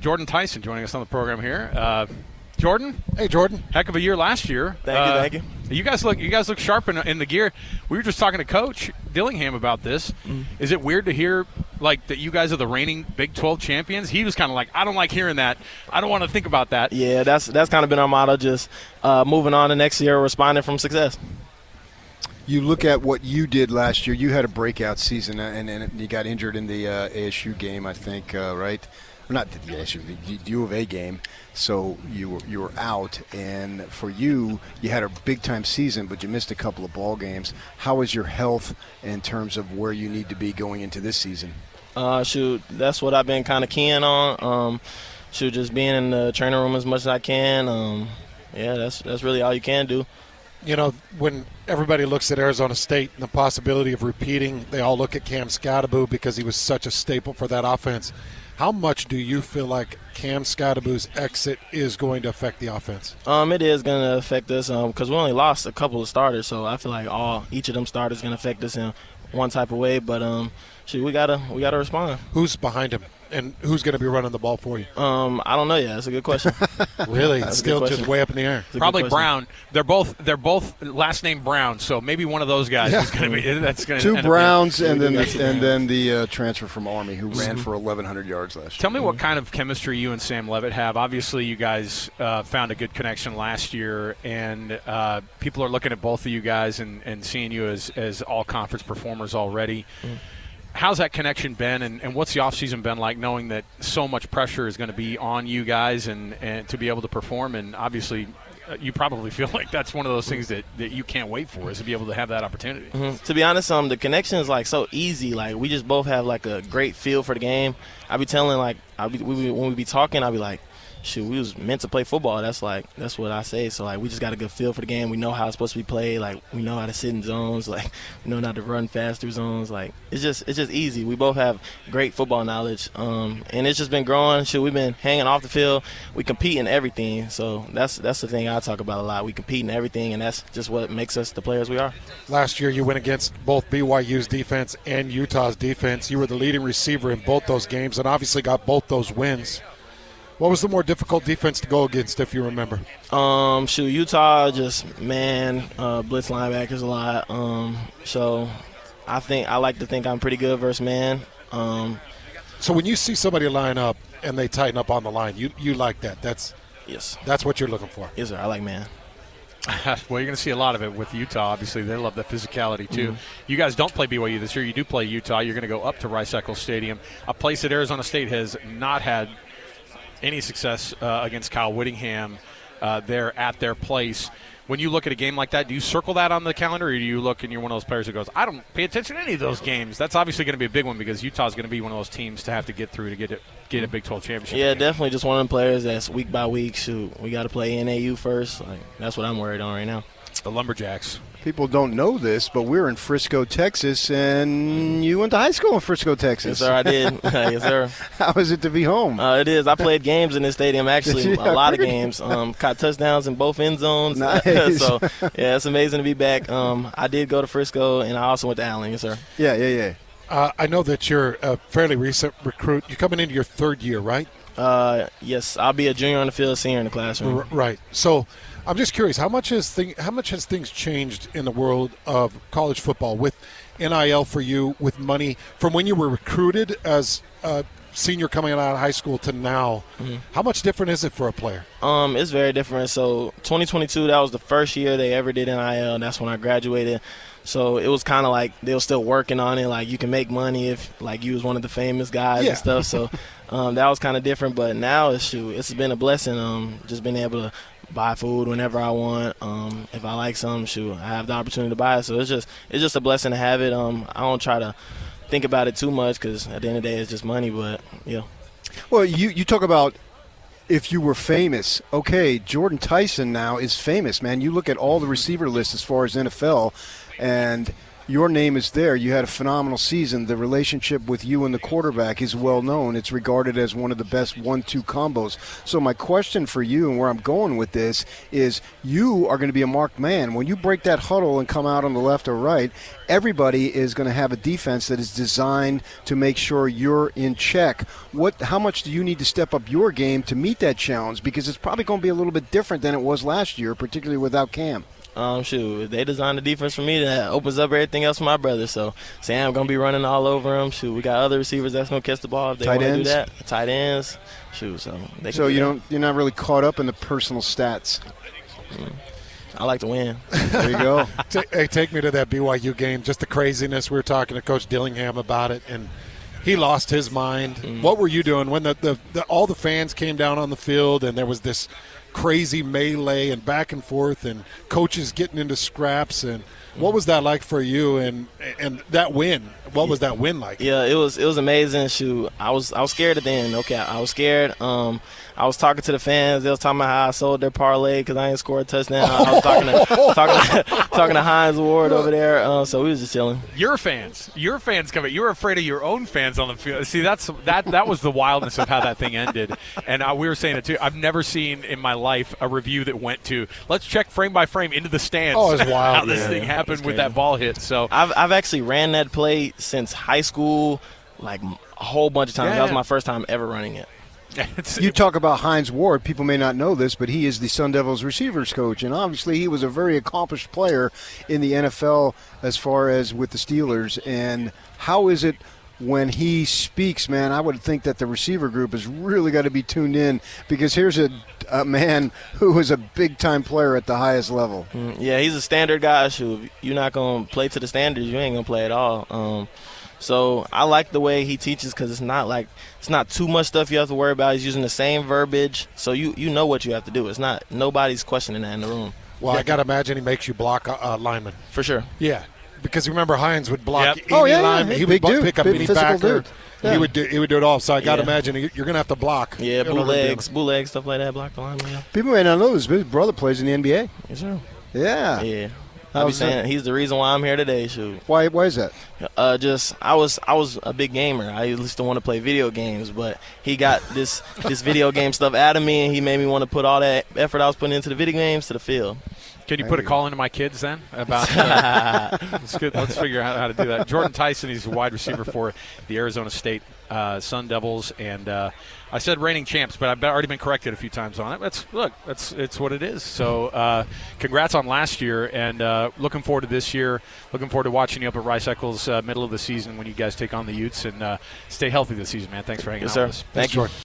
Jordyn Tyson joining us on the program here. Jordyn? Hey, Jordyn. Heck of a year last year. Thank you. You guys look sharp in the gear. We were just talking to Coach Dillingham about this. Is it weird to hear like that you guys are the reigning Big 12 champions? He was kind of like, I don't like hearing that. I don't want to think about that. Yeah, that's kind of been our motto, just moving on to next year, responding from success. You look at what you did last year. You had a breakout season, and you got injured in the ASU game, I think, right? Not the ASU, the U of A game. So you were out, and for you had a big-time season, but you missed a couple of ball games. How is your health in terms of where you need to be going into this season? That's what I've been kind of keying on. Just being in the training room as much as I can. That's really all you can do. You know, when everybody looks at Arizona State and the possibility of repeating, they all look at Cam Scottaboo because he was such a staple for that offense. How much do you feel like Cam Scottaboo's exit is going to affect the offense? It is going to affect us because we only lost a couple of starters, so I feel like each of them starters going to affect us in one type of way. But we gotta respond. Who's behind him, and who's going to be running the ball for you? I don't know yet. That's a good question. Really, it's still just way up in the air. Probably Brown. They're both last name Brown, so maybe one of those guys is going to be. That's going to two Browns, and then the transfer from Army who ran for 1,100 yards last year. Tell me what kind of chemistry you and Sam Levitt have. Obviously, you guys found a good connection last year, and people are looking at both of you guys and seeing you as all conference performers already. How's that connection been, and what's the offseason been like, knowing that so much pressure is going to be on you guys and to be able to perform? And obviously, you probably feel like that's one of those things that you can't wait for, is to be able to have that opportunity. To be honest, the connection is like so easy. Like, we just both have like a great feel for the game. I be telling when we be talking, I be like, shoot, we was meant to play football. That's what I say. So like, we just got a good feel for the game. We know how it's supposed to be played. Like, we know how to sit in zones. Like, we know how to run fast through zones. Like, it's just easy. We both have great football knowledge, and it's just been growing. Shoot, we've been hanging off the field. We compete in everything. So that's the thing I talk about a lot. We compete in everything, and that's just what makes us the players we are. Last year, you went against both BYU's defense and Utah's defense. You were the leading receiver in both those games, and obviously got both those wins. What was the more difficult defense to go against, if you remember? Utah just, blitz linebackers a lot. So I like to think I'm pretty good versus man. So when you see somebody line up and they tighten up on the line, you like that? Yes. That's what you're looking for? Yes, sir. I like man. Well, you're going to see a lot of it with Utah. Obviously, they love the physicality, too. You guys don't play BYU this year. You do play Utah. You're going to go up to Rice-Eccles Stadium, a place that Arizona State has not had any success against Kyle Whittingham there at their place. When you look at a game like that, do you circle that on the calendar, or do you look and you're one of those players who goes, I don't pay attention to any of those games? That's obviously going to be a big one because Utah's going to be one of those teams to have to get through to get a Big 12 championship. Yeah, definitely just one of them players that's week by week. Shoot, we got to play NAU first. Like, that's what I'm worried on right now. The Lumberjacks. People don't know this, but we're in Frisco, Texas, and you went to high school in Frisco, Texas. Yes, sir, I did. Yes, sir. How is it to be home? It is. I played games in this stadium, actually, a lot of games. Caught touchdowns in both end zones. Nice. So, yeah, it's amazing to be back. I did go to Frisco, and I also went to Allen. Yes, sir. Yeah. I know that you're a fairly recent recruit. You're coming into your third year, right? Yes, I'll be a junior on the field, senior in the classroom. Right. So I'm just curious, how much has things changed in the world of college football with NIL for you, with money, from when you were recruited as a senior coming out of high school to now? How much different is it for a player? It's very different. So 2022, that was the first year they ever did NIL, and that's when I graduated. So it was kind of like they were still working on it. Like, you can make money if, like, you was one of the famous guys and stuff. So that was kind of different. But now it's been a blessing. Just being able to buy food whenever I want. If I like something, I have the opportunity to buy it. So it's just a blessing to have it. I don't try to think about it too much because at the end of the day, it's just money. But yeah. Well, you talk about if you were famous. Okay, Jordyn Tyson now is famous, man. You look at all the receiver lists as far as NFL, and your name is there. You had a phenomenal season. The relationship with you and the quarterback is well known. It's regarded as one of the best 1-2 combos. So my question for you, and where I'm going with this, is you are going to be a marked man. When you break that huddle and come out on the left or right, everybody is going to have a defense that is designed to make sure you're in check. How much do you need to step up your game to meet that challenge? Because it's probably going to be a little bit different than it was last year, particularly without Cam. Shoot, they designed the defense for me that opens up everything else for my brother. So Sam gonna be running all over him. Shoot, we got other receivers that's gonna catch the ball if they want to do that. Tight ends. Shoot, so they so can you're not really caught up in the personal stats. I like to win. There you go. Hey, take me to that BYU game. Just the craziness. We were talking to Coach Dillingham about it, and he lost his mind. What were you doing when all the fans came down on the field and there was this crazy melee and back and forth and coaches getting into scraps? And what was that like for you and that win? What was that win like? Yeah, it was amazing. Shoot, I was scared at the end. Okay, I was scared. I was talking to the fans. They was talking about how I sold their parlay because I ain't scored a touchdown. I was talking to Hines Ward over there. So we was just chilling. Your fans coming. You were afraid of your own fans on the field. See, that was the wildness of how that thing ended. And we were saying it too. I've never seen in my life a review that went to let's check frame by frame into the stands. Oh, it was wild. How this thing happened with that ball hit. So I've actually ran that play since high school, like a whole bunch of times. Yeah. That was my first time ever running it. You talk about Hines Ward. People may not know this, but he is the Sun Devils receivers coach, and obviously he was a very accomplished player in the NFL as far as with the Steelers. And how is it when he speaks, man? I would think that the receiver group has really got to be tuned in because here's a man who was a big-time player at the highest level. Yeah, he's a standard guy. If you're not going to play to the standards, you ain't going to play at all. So I like the way he teaches because it's not too much stuff you have to worry about. He's using the same verbiage, so you know what you have to do. It's not nobody's questioning that in the room. Well, I got to imagine he makes you block linemen. For sure. Yeah, because remember Hines would block Yep. any lineman. He would Big dude, pick up big any physical backer. dude. Yeah. He would do it all. So I got to Yeah. imagine you're going to have to block. Yeah, in order to do bootlegs, stuff like that, block the lineman. Yeah. People may not know this, but his brother plays in the NBA. Yes, sir. Yeah. Yeah. I be saying he's the reason why I'm here today. Shoot. Why is that? I was a big gamer. I used to want to play video games, but he got this video game stuff out of me, and he made me want to put all that effort I was putting into the video games to the field. can you put a call into my kids then about let's figure out how to do that. Jordyn Tyson, he's a wide receiver for the Arizona State Sun Devils, and I said reigning champs, but I've already been corrected a few times on it. It's what it is. So congrats on last year, and looking forward to this year. Looking forward to watching you up at Rice Eccles middle of the season when you guys take on the Utes, and stay healthy this season, man. Thanks for hanging out with us. Thank you.